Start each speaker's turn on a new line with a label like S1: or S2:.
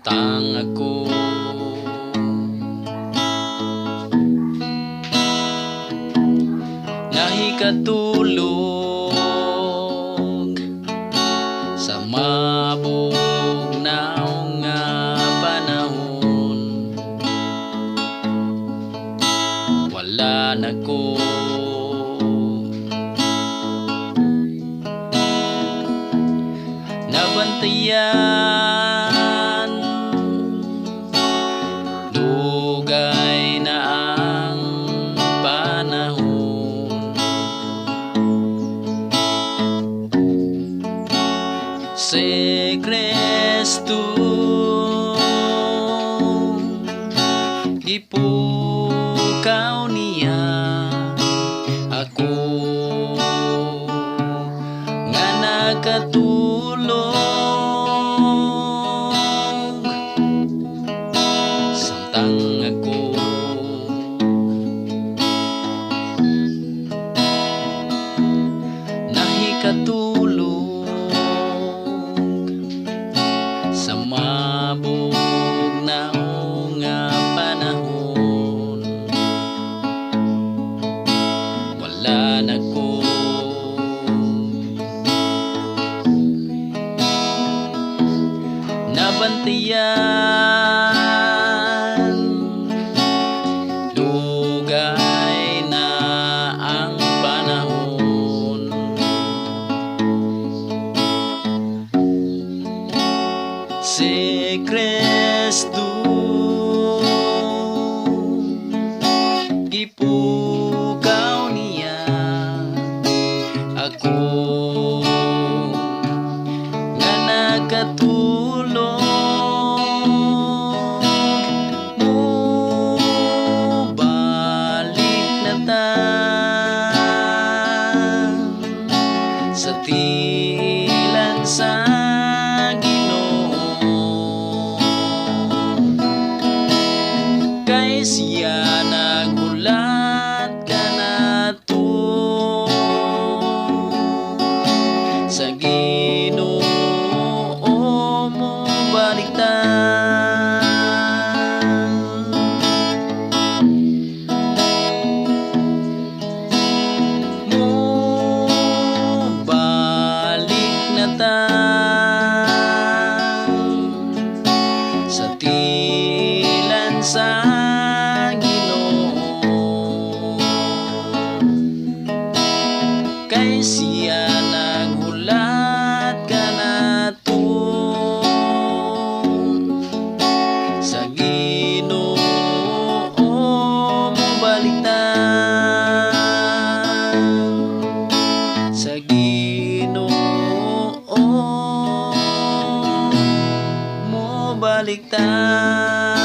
S1: Samtang ako nahikatulog sa mabugnaw nga panahon, wala na ko nabantayan. Dugay na ang panahon, si Kristo gipukaw niya ako nga nakatulog. Samtang ako nahikatulog sa mabugnaw nga panahon, wala na ko nabantayan. Dugay na ang panahon, si Kristo gipukaw niya ako nga nakatulog. Mubalik na ta sa tilan sa kay siya nagulat ka na to sa Ginoo mo baliktad. Mo balik na ta sa tilan sa kay siya naghulat ka na to sa Ginoo mo baliktad, sa Ginoo mo baliktad.